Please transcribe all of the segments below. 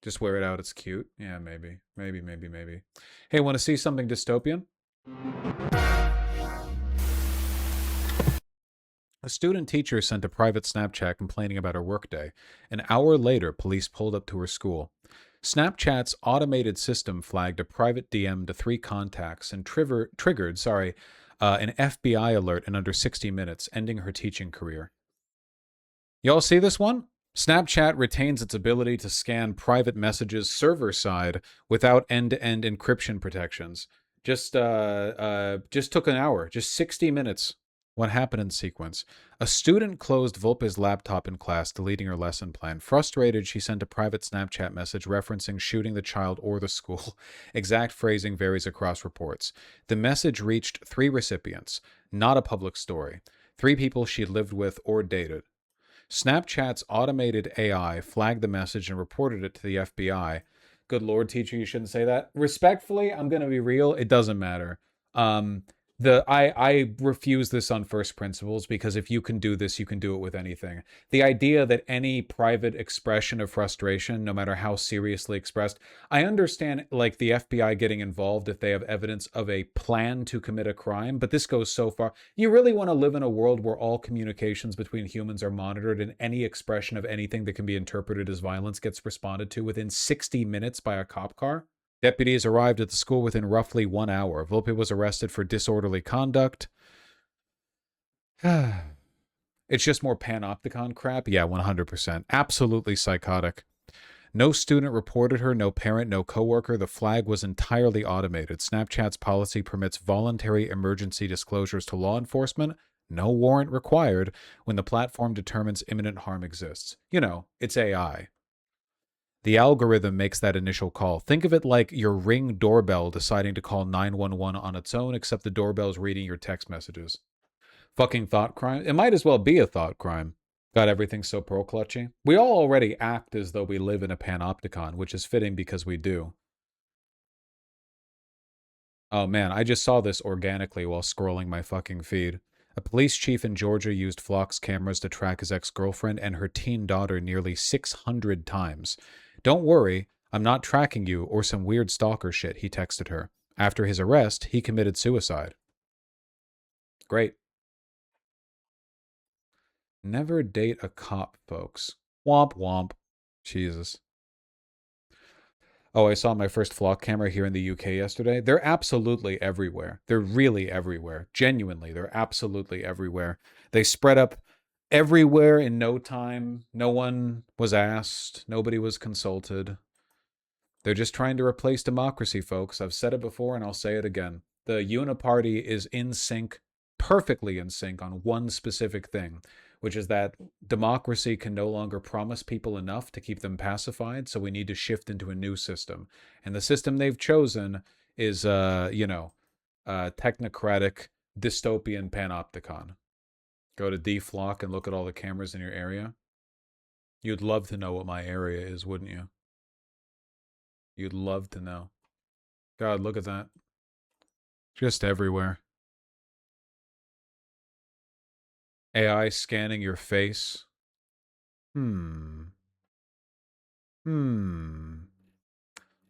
Just wear it out. It's cute. Yeah, maybe. Maybe. Hey, want to see something dystopian? A student teacher sent a private Snapchat complaining about her workday. An hour later, police pulled up to her school. Snapchat's automated system flagged a private DM to 3 contacts and triggered an FBI alert in under 60 minutes, ending her teaching career. Y'all see this one? Snapchat retains its ability to scan private messages server side without end-to-end encryption protections. Just took an hour, just 60 minutes. What happened in sequence? A student closed Volpe's laptop in class, deleting her lesson plan. Frustrated, she sent a private Snapchat message referencing shooting the child or the school. Exact phrasing varies across reports. The message reached 3 recipients, not a public story. 3 people she lived with or dated. Snapchat's automated AI flagged the message and reported it to the FBI. Good Lord, teacher, you shouldn't say that. Respectfully, I'm going to be real. It doesn't matter. I refuse this on first principles because if you can do this, you can do it with anything. The idea that any private expression of frustration, no matter how seriously expressed, I understand like the FBI getting involved if they have evidence of a plan to commit a crime, but this goes so far. You really want to live in a world where all communications between humans are monitored and any expression of anything that can be interpreted as violence gets responded to within 60 minutes by a cop car? Deputies arrived at the school within roughly 1 hour. Volpe was arrested for disorderly conduct. It's just more panopticon crap? Yeah, 100%. Absolutely psychotic. No student reported her, no parent, no coworker. The flag was entirely automated. Snapchat's policy permits voluntary emergency disclosures to law enforcement. No warrant required when the platform determines imminent harm exists. You know, it's AI. The algorithm makes that initial call. Think of it like your Ring doorbell deciding to call 911 on its own, except the doorbell's reading your text messages. Fucking thought crime. It might as well be a thought crime. Got everything so pearl clutchy. We all already act as though we live in a panopticon, which is fitting because we do. Oh man, I just saw this organically while scrolling my fucking feed. A police chief in Georgia used Flock's cameras to track his ex-girlfriend and her teen daughter nearly 600 times. Don't worry, I'm not tracking you or some weird stalker shit, he texted her. After his arrest, he committed suicide. Great. Never date a cop, folks. Womp womp. Jesus. Oh, I saw my first flock camera here in the UK yesterday. They're absolutely everywhere. They're really everywhere. Genuinely, they're absolutely everywhere. They spread up everywhere in no time. No one was asked. Nobody was consulted. They're just trying to replace democracy, folks. I've said it before and I'll say it again. The Uniparty is in sync, perfectly in sync on one specific thing, which is that democracy can no longer promise people enough to keep them pacified, so we need to shift into a new system. And the system they've chosen is, technocratic, dystopian panopticon. Go to DFlock and look at all the cameras in your area. You'd love to know what my area is, wouldn't you? You'd love to know. God, look at that. Just everywhere. AI scanning your face. Hmm.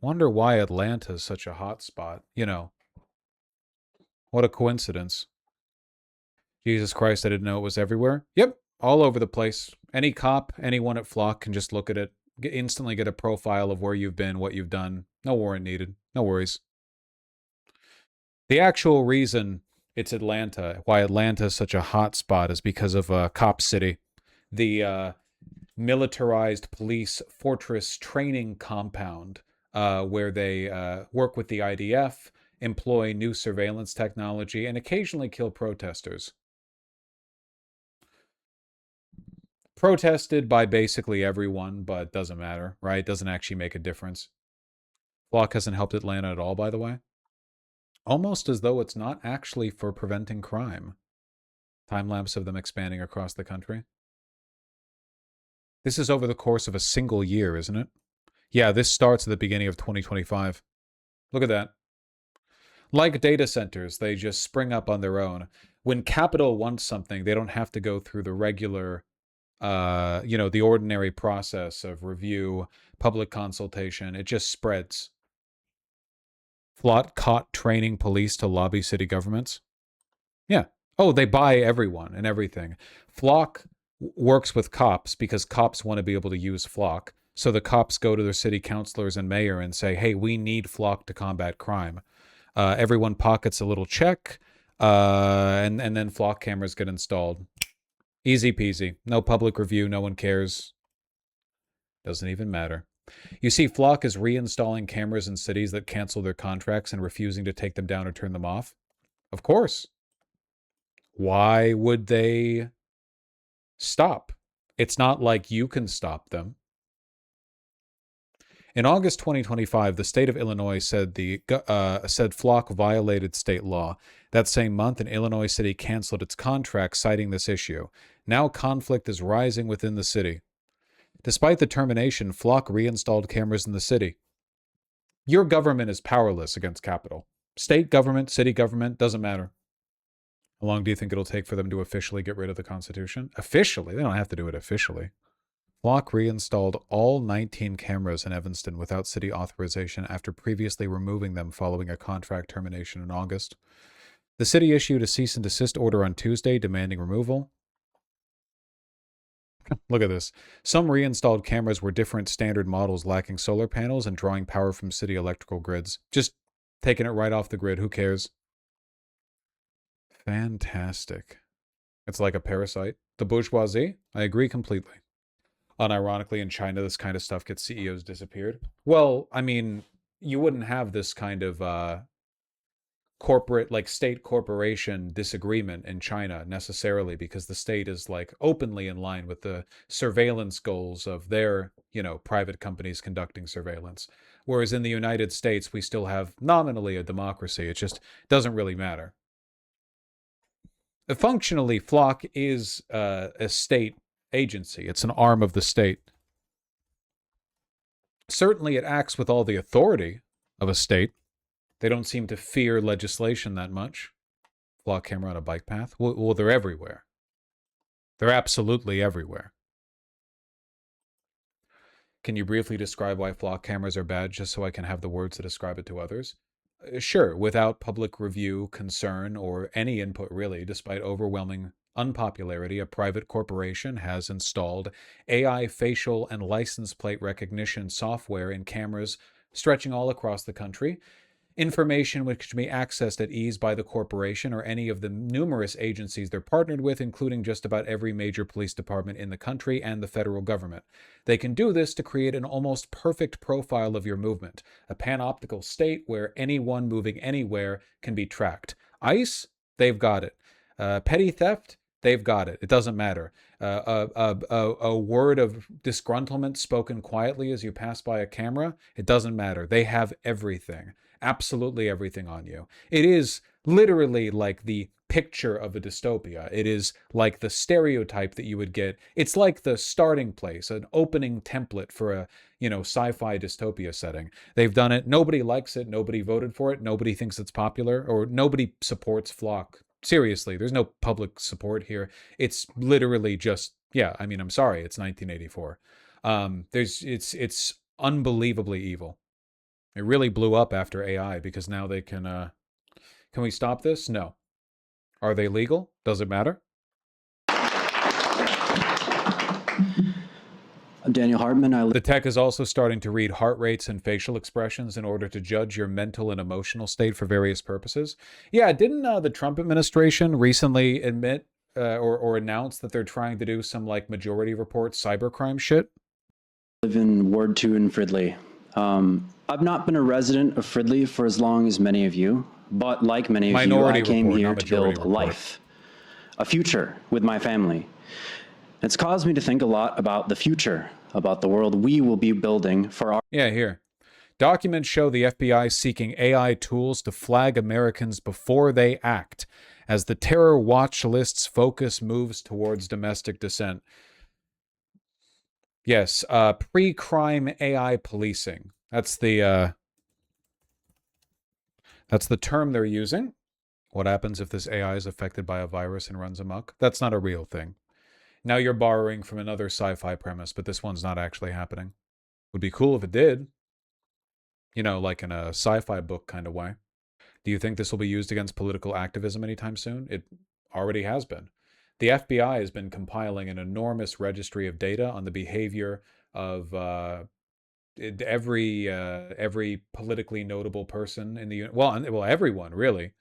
Wonder why Atlanta's such a hot spot. You know, what a coincidence. Jesus Christ, I didn't know it was everywhere. Yep, all over the place. Any cop, anyone at Flock can just look at it, instantly get a profile of where you've been, what you've done. No warrant needed. No worries. The actual reason it's Atlanta, why Atlanta is such a hot spot, is because of Cop City, the militarized police fortress training compound where they work with the IDF, employ new surveillance technology, and occasionally kill protesters. Protested by basically everyone, but doesn't matter, right? Doesn't actually make a difference. Flock hasn't helped Atlanta at all, by the way. Almost as though it's not actually for preventing crime. Time lapse of them expanding across the country. This is over the course of a single year, isn't it? Yeah, this starts at the beginning of 2025. Look at that. Like data centers, they just spring up on their own. When capital wants something, they don't have to go through the regular the ordinary process of review, public consultation. It just spreads. Flot caught training police to lobby city governments. Yeah. Oh, they buy everyone and everything. Flock works with cops because cops want to be able to use Flock. So the cops go to their city councilors and mayor and say, hey, we need Flock to combat crime. Everyone pockets a little check, and then Flock cameras get installed. Easy peasy. No public review. No one cares. Doesn't even matter. You see, Flock is reinstalling cameras in cities that cancel their contracts and refusing to take them down or turn them off. Of course. Why would they stop? It's not like you can stop them. In August 2025, the state of Illinois said Flock violated state law. That same month, an Illinois city canceled its contract, citing this issue. Now conflict is rising within the city. Despite the termination, Flock reinstalled cameras in the city. Your government is powerless against capital. State government, city government, doesn't matter. How long do you think it'll take for them to officially get rid of the Constitution? Officially? They don't have to do it officially. Flock reinstalled all 19 cameras in Evanston without city authorization after previously removing them following a contract termination in August. The city issued a cease and desist order on Tuesday demanding removal. Look at this. Some reinstalled cameras were different standard models lacking solar panels and drawing power from city electrical grids. Just taking it right off the grid. Who cares? Fantastic. It's like a parasite. The bourgeoisie? I agree completely. Unironically, in China, this kind of stuff gets CEOs disappeared. Well, I mean, you wouldn't have this kind of corporate, like state corporation disagreement in China necessarily because the state is like openly in line with the surveillance goals of their, private companies conducting surveillance. Whereas in the United States, we still have nominally a democracy. It just doesn't really matter. Functionally, Flock is a state agency. It's an arm of the state. Certainly, it acts with all the authority of a state. They don't seem to fear legislation that much. Flock camera on a bike path? Well, they're everywhere. They're absolutely everywhere. Can you briefly describe why flock cameras are bad just so I can have the words to describe it to others? Sure, without public review, concern, or any input really, despite overwhelming unpopularity, a private corporation has installed AI facial and license plate recognition software in cameras stretching all across the country. Information which can be accessed at ease by the corporation or any of the numerous agencies they're partnered with, including just about every major police department in the country and the federal government. They can do this to create an almost perfect profile of your movement, a panoptical state where anyone moving anywhere can be tracked. ICE, they've got it. Petty theft, they've got it. It doesn't matter. A word of disgruntlement spoken quietly as you pass by a camera, it doesn't matter. They have everything. Absolutely everything on you. It is literally like the picture of a dystopia. It is like the stereotype that you would get. It's like the starting place, an opening template for a, sci-fi dystopia setting. They've done it. Nobody likes it. Nobody voted for it. Nobody thinks it's popular, or nobody supports Flock. Seriously, there's no public support here. It's literally just, I'm sorry, it's 1984. It's unbelievably evil. It really blew up after AI because now they can we stop this? No. Are they legal? Does it matter? I'm Daniel Hartman. The tech is also starting to read heart rates and facial expressions in order to judge your mental and emotional state for various purposes. Yeah, didn't the Trump administration recently admit or announce that they're trying to do some like Majority Report cybercrime shit? I live in Ward 2 in Fridley. I've not been a resident of Fridley for as long as many of you, but like many of you, I came here to build a life, a future with my family. It's caused me to think a lot about the future, about the world we will be building for our... Yeah, here. Documents show the FBI seeking AI tools to flag Americans before they act, as the terror watch list's focus moves towards domestic dissent. Yes, pre-crime AI policing. That's the term they're using. What happens if this AI is affected by a virus and runs amok? That's not a real thing. Now you're borrowing from another sci-fi premise, but this one's not actually happening. Would be cool if it did. You know, like in a sci-fi book kind of way. Do you think this will be used against political activism anytime soon? It already has been. The FBI has been compiling an enormous registry of data on the behavior of every politically notable person in the well, everyone really.